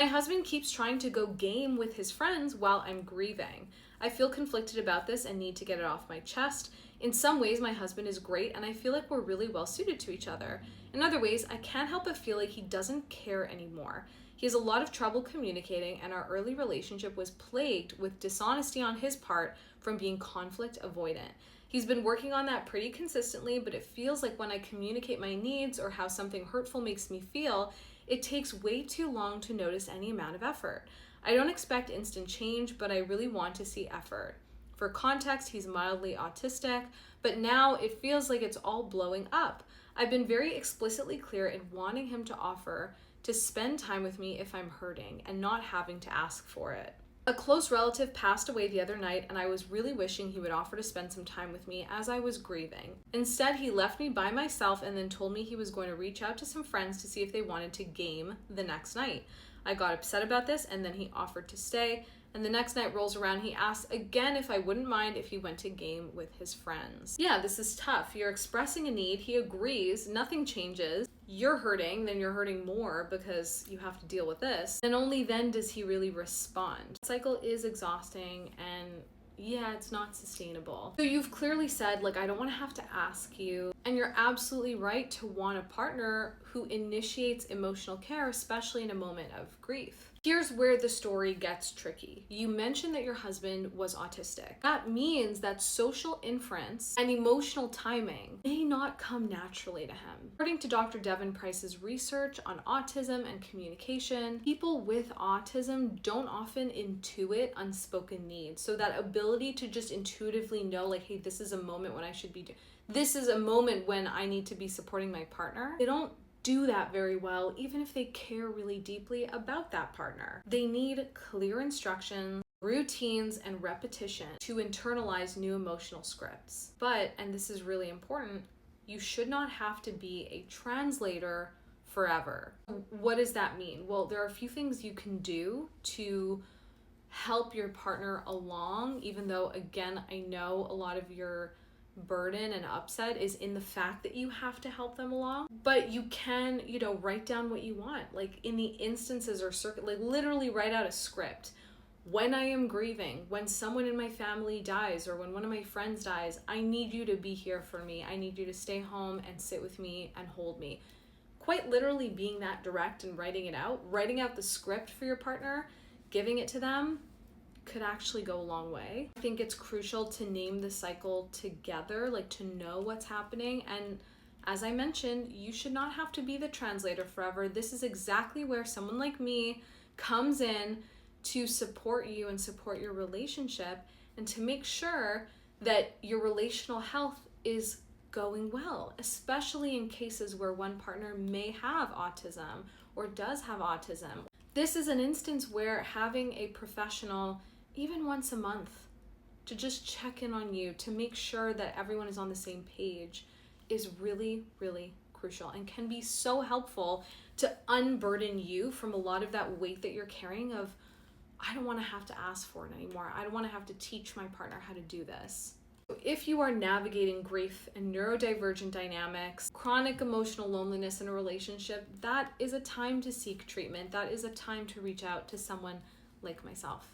My husband keeps trying to go game with his friends while I'm grieving. I feel conflicted about this and need to get it off my chest. In some ways, my husband is great and I feel like we're really well suited to each other. In other ways, I can't help but feel like he doesn't care anymore. He has a lot of trouble communicating, and our early relationship was plagued with dishonesty on his part from being conflict avoidant. He's been working on that pretty consistently, but it feels like when I communicate my needs or how something hurtful makes me feel, it takes way too long to notice any amount of effort. I don't expect instant change, but I really want to see effort. For context, he's mildly autistic, but now it feels like it's all blowing up. I've been very explicitly clear in wanting him to offer to spend time with me if I'm hurting and not having to ask for it. A close relative passed away the other night, and I was really wishing he would offer to spend some time with me as I was grieving. Instead, he left me by myself and then told me he was going to reach out to some friends to see if they wanted to game the next night. I got upset about this, and then he offered to stay, and the next night rolls around, he asks again if I wouldn't mind if he went to game with his friends. Yeah, this is tough. You're expressing a need, he agrees, nothing changes. You're hurting, then you're hurting more because you have to deal with this. And only then does he really respond. The cycle is exhausting, and yeah, it's not sustainable. So you've clearly said, like, I don't want to have to ask you. And you're absolutely right to want a partner who initiates emotional care, especially in a moment of grief. Here's where the story gets tricky. You mentioned that your husband was autistic. That means that social inference and emotional timing may not come naturally to him. According to Dr. Devin Price's research on autism and communication, people with autism don't often intuit unspoken needs. So that ability to just intuitively know, like, hey, this is a moment when I should be this is a moment when I need to be supporting my partner. They don't do that very well, even if they care really deeply about that partner. They need clear instructions, routines, and repetition to internalize new emotional scripts. But, and this is really important, you should not have to be a translator forever. What does that mean? Well, there are a few things you can do to help your partner along, even though, again, I know a lot of your burden and upset is in the fact that you have to help them along. But you can, write down what you want. Like, in the instances or like literally write out a script. When I am grieving, when someone in my family dies, or when one of my friends dies, I need you to be here for me. I need you to stay home and sit with me and hold me. Quite literally being that direct and writing out the script for your partner, giving it to them, could actually go a long way. I think it's crucial to name the cycle together, like to know what's happening. And as I mentioned, you should not have to be the translator forever. This is exactly where someone like me comes in to support you and support your relationship, and to make sure that your relational health is going well, especially in cases where one partner may have autism or does have autism. This is an instance where having a professional, even once a month, to just check in on you, to make sure that everyone is on the same page, is really, really crucial and can be so helpful to unburden you from a lot of that weight that you're carrying of, I don't want to have to ask for it anymore. I don't want to have to teach my partner how to do this. If you are navigating grief and neurodivergent dynamics, chronic emotional loneliness in a relationship, that is a time to seek treatment. That is a time to reach out to someone like myself.